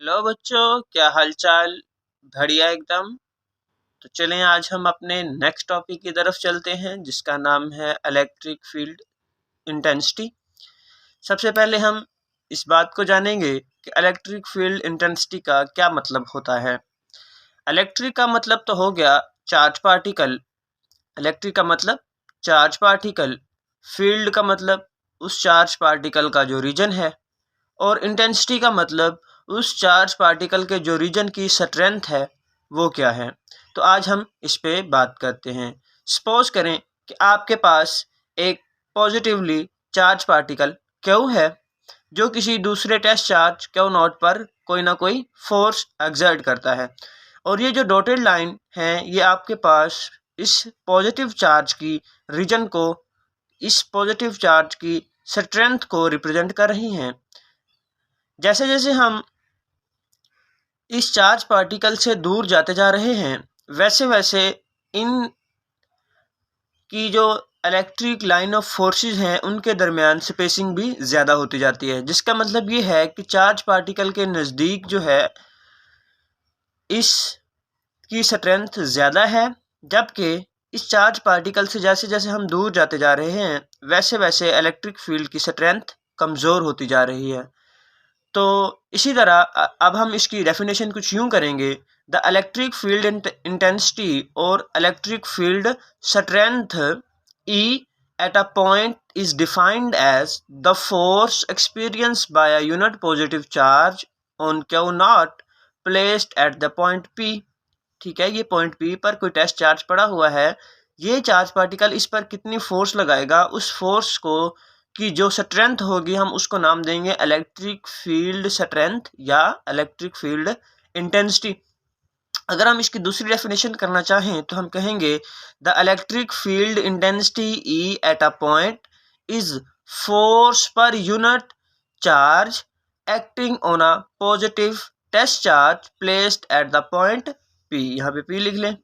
Hello बच्चों, क्या हालचाल। बढ़िया एकदम। तो चलें आज हम अपने नेक्स्ट टॉपिक की तरफ चलते हैं जिसका नाम है इलेक्ट्रिक फील्ड इंटेंसिटी। सबसे पहले हम इस बात को जानेंगे कि इलेक्ट्रिक फील्ड इंटेंसिटी का क्या मतलब होता है। इलेक्ट्रिक का मतलब तो हो गया चार्ज पार्टिकल। इलेक्ट्रिक का मतलब चार्ज पार्टिकल। फील्ड का मतलब उस चार्ज पार्टिकल का जो रीजन है, और इंटेंसिटी का मतलब उस चार्ज पार्टिकल के जो रीजन की स्ट्रेंथ है वो क्या है। तो आज हम इस पे बात करते हैं। सपोज करें कि आपके पास एक पॉजिटिवली चार्ज पार्टिकल क्यू है जो किसी दूसरे टेस्ट चार्ज क्यू नॉट पर कोई ना कोई फोर्स एक्सर्ट करता है, और ये जो डॉटेड लाइन है ये आपके पास इस पॉजिटिव चार्ज की रीजन को, इस पॉजिटिव चार्ज की स्ट्रेंथ को रिप्रेजेंट कर रही हैं। जैसे जैसे हम इस चार्ज पार्टिकल से दूर जाते जा रहे हैं वैसे वैसे इन की जो इलेक्ट्रिक लाइन ऑफ फोर्सेस हैं उनके दरमियान स्पेसिंग भी ज़्यादा होती जाती है, जिसका मतलब ये है कि चार्ज पार्टिकल के नज़दीक जो है इस की स्ट्रेंथ ज़्यादा है, जबकि इस चार्ज पार्टिकल से जैसे जैसे हम दूर जाते जा रहे हैं वैसे वैसे इलेक्ट्रिक फील्ड की स्ट्रेंथ कमज़ोर होती जा रही है। तो इसी तरह अब हम इसकी डेफिनेशन कुछ यूँ करेंगे। द इलेक्ट्रिक फील्ड इंटेंसिटी और electric field strength E at a point is defined as the force experienced by a unit positive charge on Q naught placed at the point P। ठीक है, ये point P पर कोई test charge पड़ा हुआ है। ये चार्ज पार्टिकल इस पर कितनी फोर्स लगाएगा, उस फोर्स को की जो स्ट्रेंथ होगी हम उसको नाम देंगे इलेक्ट्रिक फील्ड स्ट्रेंथ या इलेक्ट्रिक फील्ड इंटेंसिटी। अगर हम इसकी दूसरी डेफिनेशन करना चाहें तो हम कहेंगे the electric field intensity E at a point is force per unit charge acting on a positive test charge placed at the point P. यहाँ पे पी लिख लें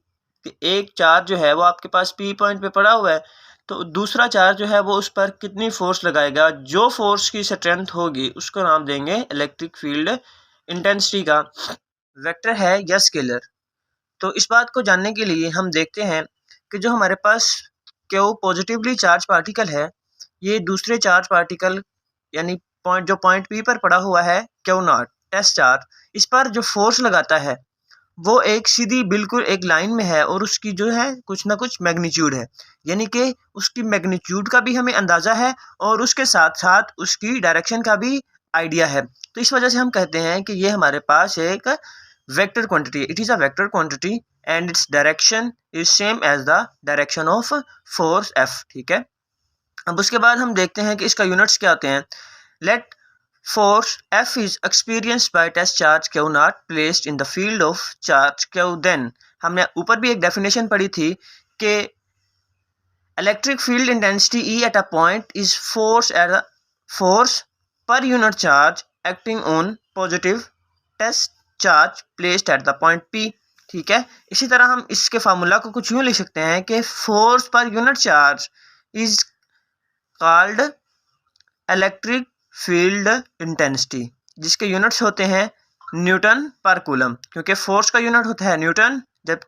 कि एक चार्ज जो है वो आपके पास पी पॉइंट पे पड़ा हुआ है, तो दूसरा चार्ज जो है वो उस पर कितनी फोर्स लगाएगा, जो फोर्स की स्ट्रेंथ होगी उसको नाम देंगे इलेक्ट्रिक फील्ड इंटेंसिटी का वेक्टर है या स्केलर। तो इस बात को जानने के लिए हम देखते हैं कि जो हमारे पास क्यू पॉजिटिवली चार्ज पार्टिकल है, ये दूसरे चार्ज पार्टिकल यानी पॉइंट पी पर पड़ा हुआ है क्यू नॉट टेस्ट चार्ज, इस पर जो फोर्स लगाता है वो एक सीधी बिल्कुल एक लाइन में है और उसकी जो है कुछ ना कुछ मैग्नीट्यूड है, यानी कि उसकी मैग्नीट्यूड का भी हमें अंदाज़ा है और उसके साथ साथ उसकी डायरेक्शन का भी आइडिया है। तो इस वजह से हम कहते हैं कि ये हमारे पास एक vector quantity, it is a vector quantity and its direction is same as the direction of force F. ठीक है, अब उसके बाद हम देखते हैं कि इसका यूनिट्स क्या होते हैं। Let force F is experienced by test charge Q naught placed in the field of charge Q। then हमने ऊपर भी एक डेफिनेशन पढ़ी थी कि electric field intensity E at a point is force per unit charge acting on positive test charge placed at the point P। ठीक है, इसी तरह हम इसके फार्मूला को कुछ यूँ लिख सकते हैं कि force per unit charge is called electric field intensity, जिसके यूनिट्स होते हैं न्यूटन पर कूलम, क्योंकि फोर्स का यूनिट होता है न्यूटन, जब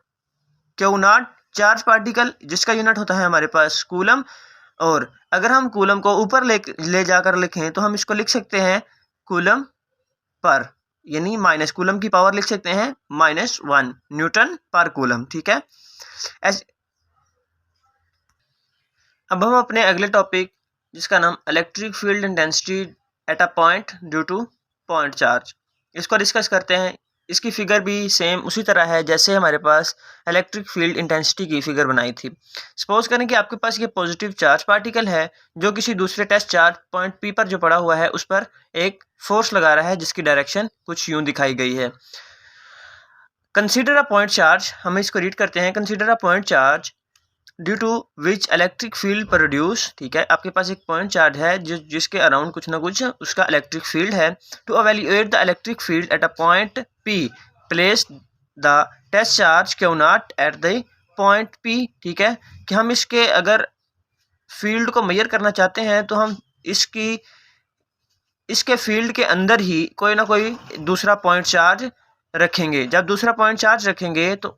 क्यू नॉट चार्ज पार्टिकल जिसका यूनिट होता है हमारे पास कूलम। और अगर हम कूलम को ऊपर ले जाकर लिखें तो हम इसको लिख सकते हैं कूलम पर, यानी माइनस कूलम की पावर लिख सकते हैं -1 न्यूटन पर कूलम। ठीक है, अब हम अपने अगले टॉपिक जिसका नाम electric field intensity at a point due two point charge, इसको डिस्कस करते हैं। इसकी फिगर भी सेम उसी तरह है जैसे हमारे पास इलेक्ट्रिक फील्ड इंटेंसिटी की फिगर बनाई थी। सपोज करें कि आपके पास ये पॉजिटिव चार्ज पार्टिकल है जो किसी दूसरे टेस्ट चार्ज पॉइंट पी पर जो पड़ा हुआ है उस पर एक फोर्स लगा रहा है जिसकी डायरेक्शन कुछ यूं दिखाई गई है। कंसीडर अ पॉइंट चार्ज, हम इसको रीड करते हैं। Consider a point charge due to which electric field produce. ठीक है, आपके पास एक पॉइंट चार्ज है जिसके अराउंड कुछ ना कुछ उसका इलेक्ट्रिक फील्ड है। To evaluate the electric field at a point P place the test charge q naught at the point P. ठीक है, कि हम इसके अगर फील्ड को मेजर करना चाहते हैं तो हम इसकी इसके फील्ड के अंदर ही कोई ना कोई दूसरा पॉइंट चार्ज रखेंगे। जब दूसरा पॉइंट चार्ज रखेंगे तो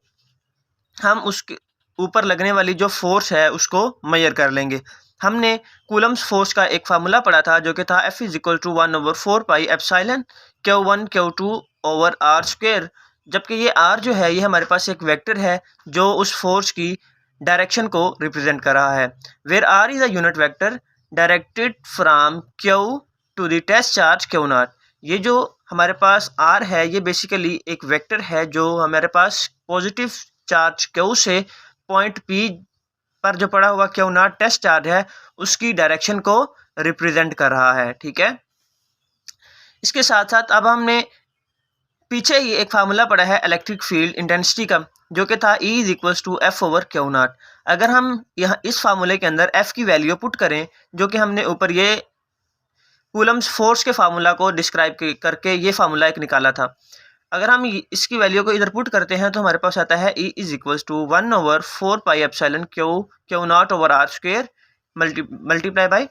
हम उसके ऊपर लगने वाली जो फोर्स है उसको मेजर कर लेंगे। हमने कूलम्स फोर्स का एक फार्मूला पढ़ा था जो कि था F = 1/4 pi epsilon Q1 Q2 over R square. जबकि ये R जो है ये हमारे पास एक वेक्टर है जो उस फोर्स की डायरेक्शन को रिप्रेजेंट कर रहा है। Where R is a unit vector directed from Q to the test charge Q0। ये जो हमारे पास R है ये बेसिकली एक वेक्टर है जो हमारे पास पॉजिटिव चार्ज Q से पॉइंट P पर जो पड़ा हुआ Q0 टेस्ट चार्ज है उसकी डायरेक्शन को रिप्रेजेंट कर रहा है। ठीक है, इसके साथ साथ अब हमने पीछे ही एक फार्मूला पढ़ा है इलेक्ट्रिक फील्ड इंटेंसिटी का जो कि था E = F/Q0। अगर हम यहाँ इस फार्मूले के अंदर F की वैल्यू पुट करें जो कि हमने ऊपर ये कूलम्स फोर्स के फार्मूला को डिस्क्राइब करके ये फार्मूला एक निकाला था, अगर हम इसकी वैल्यू को इधर पुट करते हैं तो हमारे पास आता है E = 1/4 pi epsilon Q0 over R square multiply by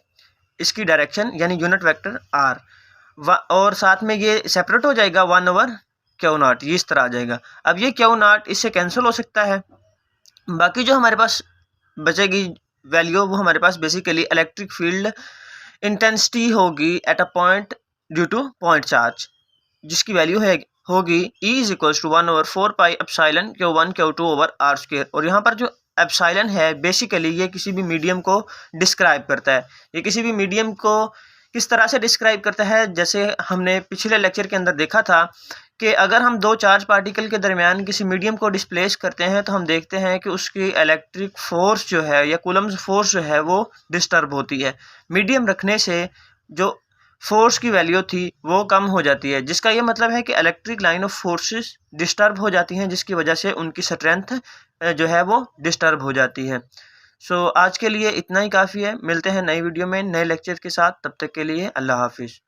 इसकी डायरेक्शन यानी यूनिट वेक्टर R, और साथ में ये सेपरेट हो जाएगा 1/Q0, ये इस तरह आ जाएगा। अब ये Q0 इससे कैंसिल हो सकता है, बाकी जो हमारे पास बचेगी वैल्यू वो हमारे पास बेसिकली इलेक्ट्रिक फील्ड इंटेंसिटी होगी eight a point due two point charge, जिसकी वैल्यू है होगी E = 1/4 pi epsilon Q1 Q2 over R square. और यहाँ पर जो एप्सिलॉन है बेसिकली ये किसी भी मीडियम को डिस्क्राइब करता है। ये किसी भी मीडियम को किस तरह से डिस्क्राइब करता है, जैसे हमने पिछले लेक्चर के अंदर देखा था कि अगर हम दो चार्ज पार्टिकल के दरमियान किसी मीडियम को डिस्प्लेस करते हैं तो हम देखते हैं कि उसकी इलेक्ट्रिक फोर्स जो है या कूलम्स फोर्स जो है वो डिस्टर्ब होती है। मीडियम रखने से जो फोर्स की वैल्यू थी वो कम हो जाती है, जिसका ये मतलब है कि electric line of forces disturb हो जाती हैं, जिसकी वजह से उनकी स्ट्रेंथ जो है वो डिस्टर्ब हो जाती है। सो आज के लिए इतना ही काफ़ी है। मिलते हैं नई वीडियो में नए लेक्चर के साथ, तब तक के लिए अल्लाह हाफिज़।